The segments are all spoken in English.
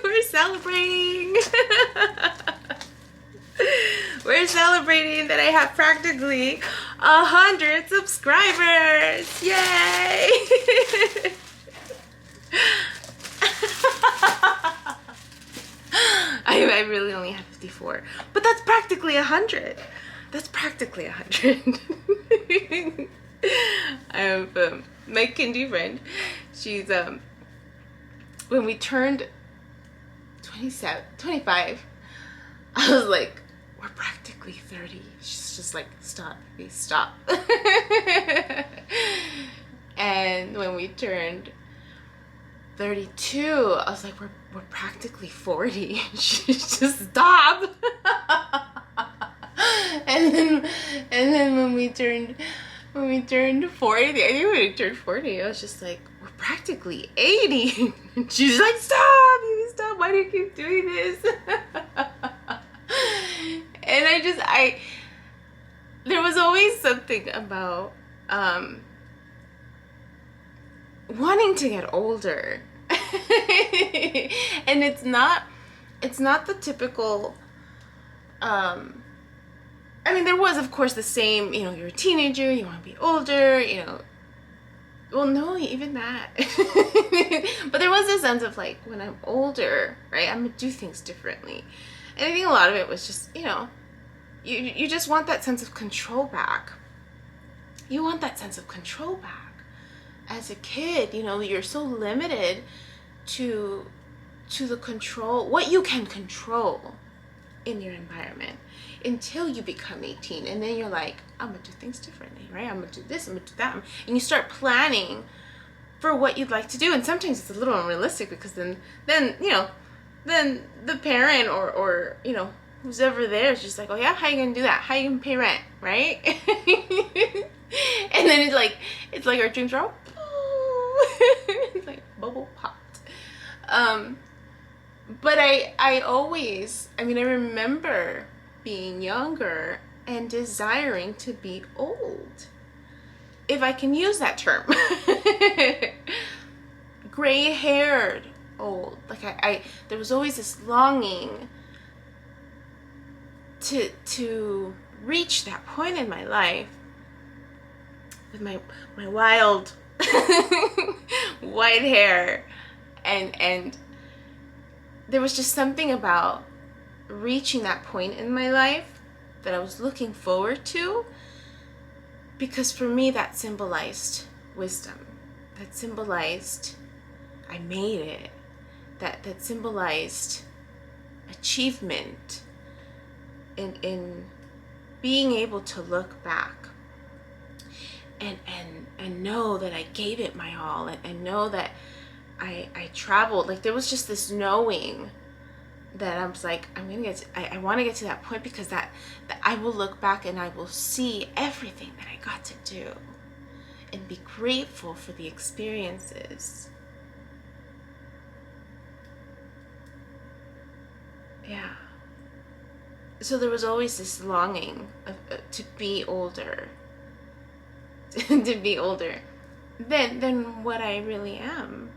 We're celebrating. We're celebrating that I have practically 100 subscribers. Yay! I really only have 54, but that's practically 100. That's practically 100. I have my kindy friend. She's when we turned 25, I was like, we're practically 30. She's just like, stop, please stop. And when we turned 32, I was like, we're practically 40. She's just stop. and then when we turned 40, I think when we turned 40, I was just like, we're practically 80. And she's like, stop, you stop, why do you keep doing this? And there was always something about wanting to get older. And it's not the typical I mean, there was, of course, the same, you're a teenager, you want to be older, well, no, even that. But there was a sense of like, when I'm older, right, I'm gonna do things differently. And I think a lot of it was just, you just want that sense of control back. You want that sense of control back. As a kid, you're so limited to the control, what you can control in your environment until you become 18. And then you're like, I'm gonna do things differently, right? I'm gonna do this, I'm gonna do that. And you start planning for what you'd like to do. And sometimes it's a little unrealistic because then the parent or who's ever there is just like, oh yeah, how you gonna do that? How you gonna pay rent, right? And then it's like our dreams are all it's like bubble popped. But I always, I remember being younger and desiring to be old, if I can use that term. Gray-haired old. Like there was always this longing to reach that point in my life with my wild white hair, and there was just something about reaching that point in my life that I was looking forward to, because for me that symbolized wisdom, that symbolized I made it, that symbolized achievement in being able to look back and know that I gave it my all, and know that I traveled. Like there was just this knowing that I was like, I want to get to that point, because that I will look back and I will see everything that I got to do and be grateful for the experiences. Yeah. So there was always this longing to be older, to be older than what I really am.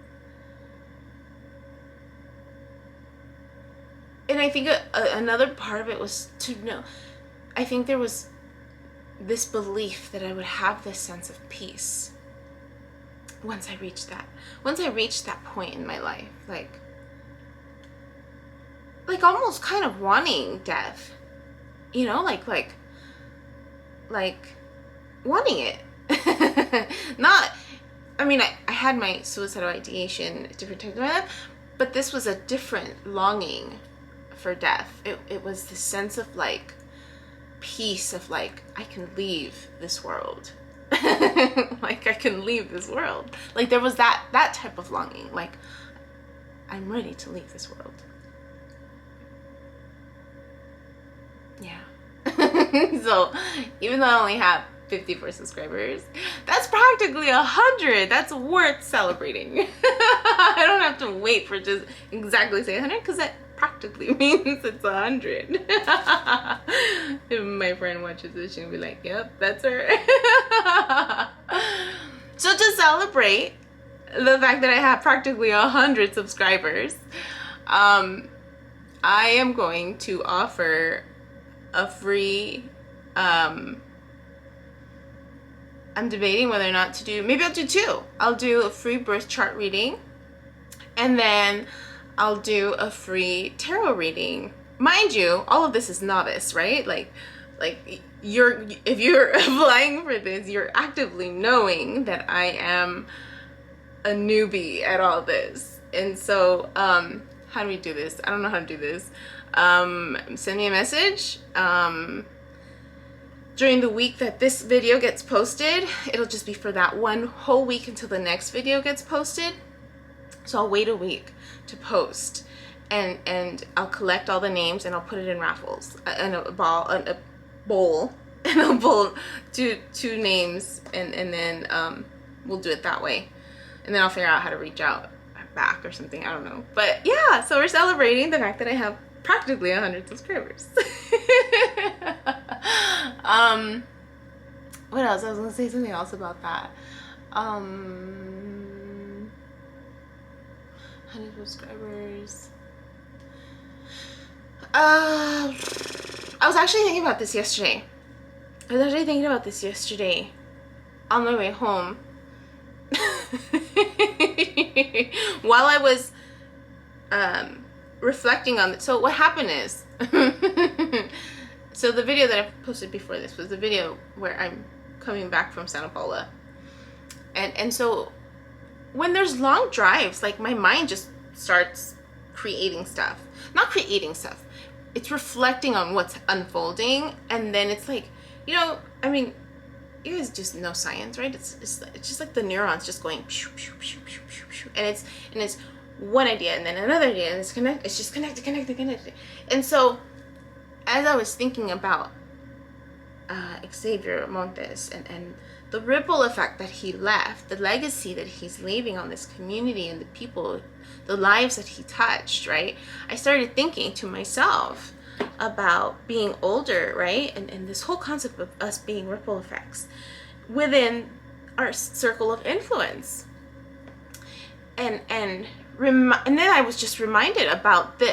And I think another part of it was to know, I think there was this belief that I would have this sense of peace once I reached that point in my life, like almost kind of wanting death, like wanting it. Not, I had my suicidal ideation at different times in my life, but this was a different longing for death. It was the sense of like peace, of like, I can leave this world. Like I can leave this world. Like there was that type of longing, like I'm ready to leave this world. Yeah. So even though I only have 54 subscribers, that's practically 100. That's worth celebrating. I don't have to wait for just exactly say 100, because that practically means it's 100. If my friend watches this, she'll be like, yep, that's her. So to celebrate the fact that I have practically 100 subscribers, I am going to offer a free, I'm debating whether or not to do, maybe I'll do two. I'll do a free birth chart reading, and then I'll do a free tarot reading. Mind you, all of this is novice, right? Like if you're applying for this, you're actively knowing that I am a newbie at all this. And so, how do we do this? I don't know how to do this. Send me a message. During the week that this video gets posted, it'll just be for that one whole week until the next video gets posted. So I'll wait a week to post, and I'll collect all the names and I'll put it in raffles, and a bowl, and I'll pull two names, and then we'll do it that way, and then I'll figure out how to reach out back or something. I don't know, but yeah. So we're celebrating the fact that I have practically 100 subscribers. What else? I was gonna say something else about that. 100 subscribers. I was actually thinking about this yesterday. On my way home. While I was reflecting on it. So what happened is, so the video that I posted before this was the video where I'm coming back from Santa Paula, and so when there's long drives, like, my mind just starts not creating stuff, it's reflecting on what's unfolding, and then it's like, I mean, you guys just know science, right? It's just like the neurons just going pew, pew, pew, pew, pew, pew. And it's one idea and then another idea, and it's just connected. And so as I was thinking about Xavier Montes and the ripple effect that he left, the legacy that he's leaving on this community and the people, the lives that he touched, right? I started thinking to myself about being older, right? And this whole concept of us being ripple effects within our circle of influence. And then I was just reminded about the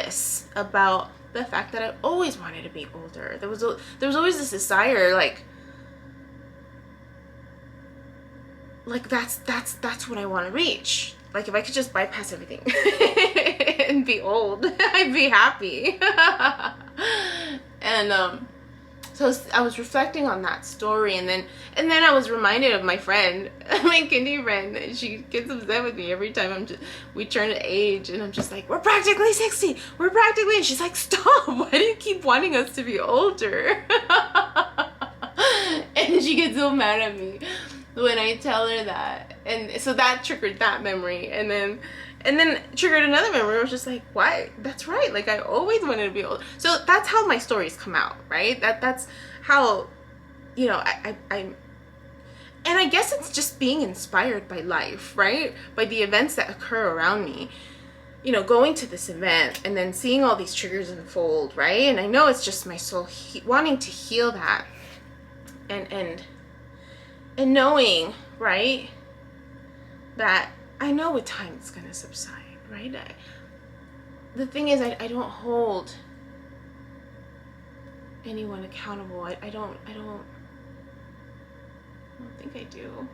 fact that I always wanted to be older. There was always this desire, like that's what I want to reach. Like, if I could just bypass everything and be old, I'd be happy. And so I was reflecting on that story, and then I was reminded of my friend, my kindy friend. She gets upset with me every time we turn to age, and I'm just like, we're practically 60. And she's like, stop. Why do you keep wanting us to be older? And she gets so mad at me when I tell her that. And so that triggered that memory, and then triggered another memory. I was just like, why? That's right. Like, I always wanted to be old. So that's how my stories come out, right? That's how, I'm, and I guess it's just being inspired by life, right? By the events that occur around me. Going to this event and then seeing all these triggers unfold, right? And I know it's just my soul wanting to heal that, and knowing, right, that I know with time it's going to subside, right? The thing is, I don't hold anyone accountable. I don't think I do.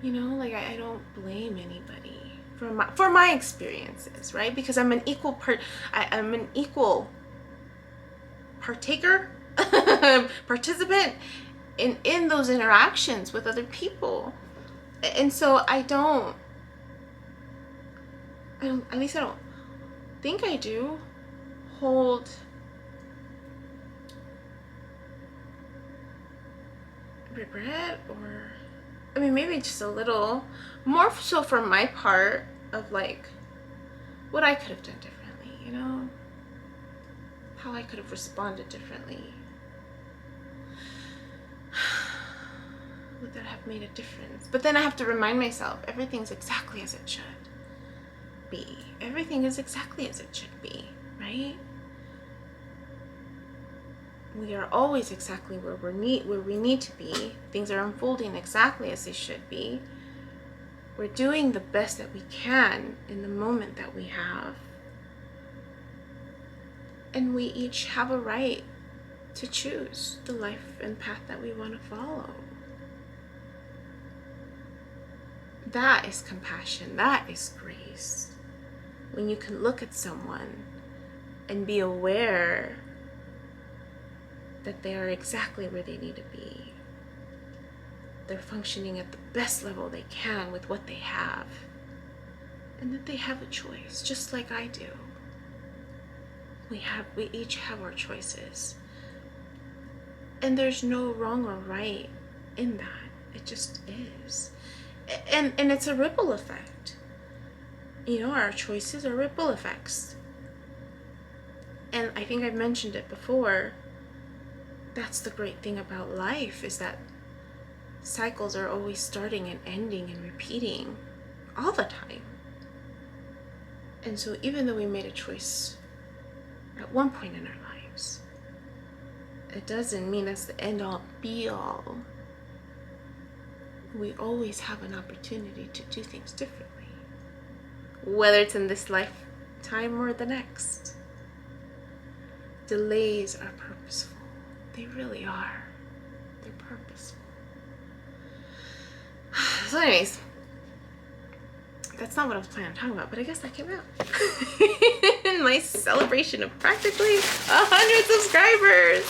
Like, I don't blame anybody for my experiences, right? Because I'm an equal I'm an equal partaker, participant in those interactions with other people. And so at least I don't think I do hold regret, or, I mean, maybe just a little more so for my part of, like, what I could have done differently, how I could have responded differently. Would that have made a difference? But then I have to remind myself, everything's exactly as it should be. Everything is exactly as it should be, right? We are always exactly where we need to be. Things are unfolding exactly as they should be. We're doing the best that we can in the moment that we have. And we each have a right to choose the life and path that we want to follow. That is compassion. That is grace. When you can look at someone and be aware that they are exactly where they need to be. They're functioning at the best level they can with what they have. And that they have a choice, just like I do. We each have our choices. And there's no wrong or right in that. It just is. And it's a ripple effect. You know, our choices are ripple effects. And I think I've mentioned it before. That's the great thing about life, is that cycles are always starting and ending and repeating all the time. And so even though we made a choice at one point in our lives, it doesn't mean that's the end all be all. We always have an opportunity to do things differently, whether it's in this lifetime or the next. Delays are purposeful. They really are. They're purposeful. So anyways, that's not what I was planning on talking about, but I guess that came out. In my celebration of practically 100 subscribers.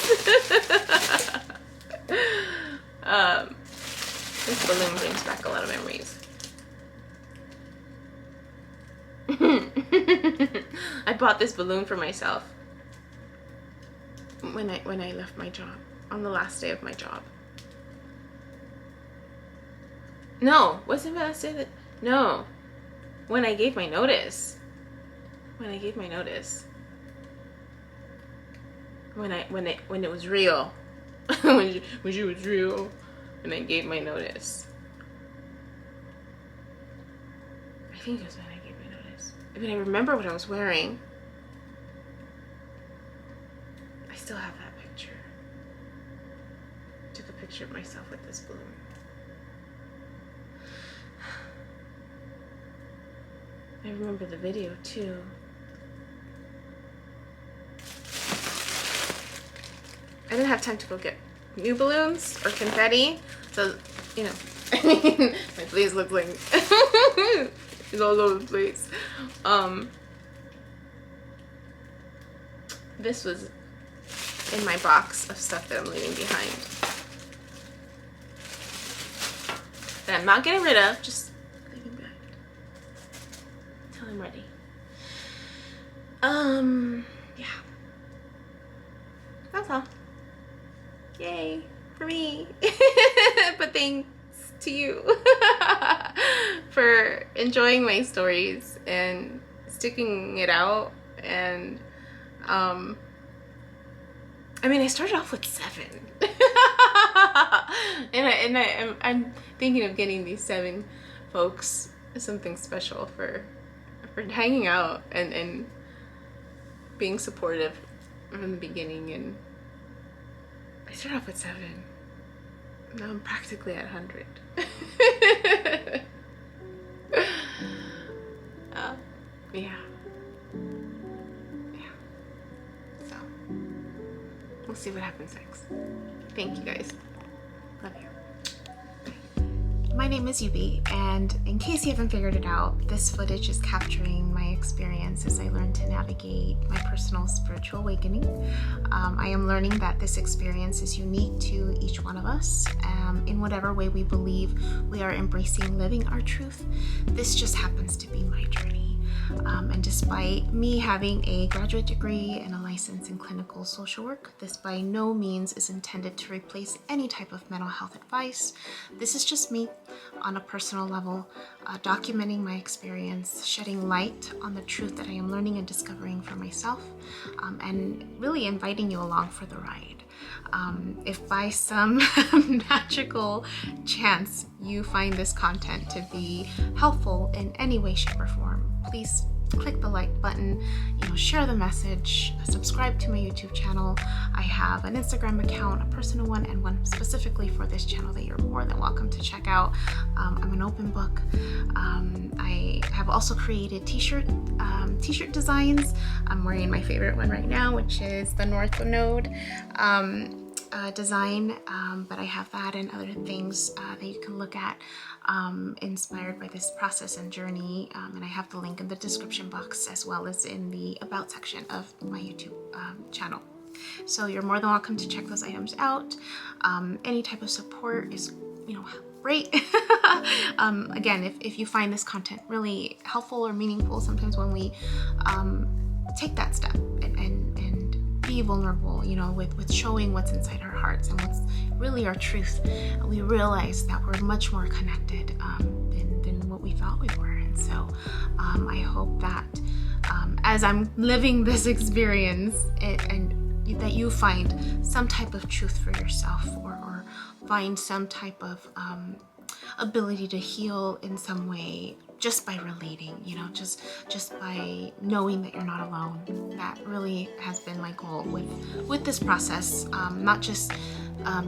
This balloon brings back a lot of memories. I bought this balloon for myself when I left my job, on the last day of my job. No, wasn't the last day that? No, when I gave my notice. When I gave my notice. When it was real. when she was real. And I gave my notice. I think it was when I gave my notice. I mean, I remember what I was wearing. I still have that picture. I took a picture of myself with this balloon. I remember the video too. I didn't have time to go get new balloons or confetti, so you know, my place looks like it's all over the place. This was in my box of stuff that I'm leaving behind that I'm not getting rid of, just leaving behind until I'm ready. Yeah, that's all. Yay for me. But thanks to you for enjoying my stories and sticking it out. And I mean, I started off with 7. and I'm thinking of getting these 7 folks something special for hanging out and being supportive from the beginning. And I started off with 7. Now I'm practically at 100. Yeah. So we'll see what happens next. Thank you guys. Love you. My name is Yubi, and in case you haven't figured it out, this footage is capturing my experience as I learn to navigate my personal spiritual awakening. I am learning that this experience is unique to each one of us. In whatever way we believe we are embracing living our truth, this just happens to be my journey. And despite me having a graduate degree and a license in clinical social work, this by no means is intended to replace any type of mental health advice. This is just me on a personal level, documenting my experience, shedding light on the truth that I am learning and discovering for myself, and really inviting you along for the ride. If by some magical chance you find this content to be helpful in any way, shape, or form, please click the like button, share the message, subscribe to my YouTube channel. I have an Instagram account, a personal one, and one specifically for this channel that you're more than welcome to check out. I'm an open book. I have also created t-shirt designs. I'm wearing my favorite one right now, which is the North Node design, but I have that and other things that you can look at inspired by this process and journey, and I have the link in the description box as well as in the about section of my YouTube channel. So you're more than welcome to check those items out. Any type of support is great. Again, if you find this content really helpful or meaningful, sometimes when we take that step and be vulnerable, with showing what's inside our hearts and what's really our truth, we realize that we're much more connected than what we thought we were. And so I hope that as I'm living this experience and that you find some type of truth for yourself, or find some type of ability to heal in some way just by relating, just by knowing that you're not alone. That really has been my goal with this process, not just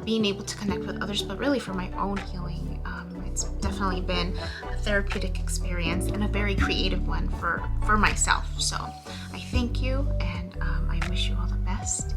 being able to connect with others, but really for my own healing. It's definitely been a therapeutic experience and a very creative one for myself. So I thank you, and I wish you all the best.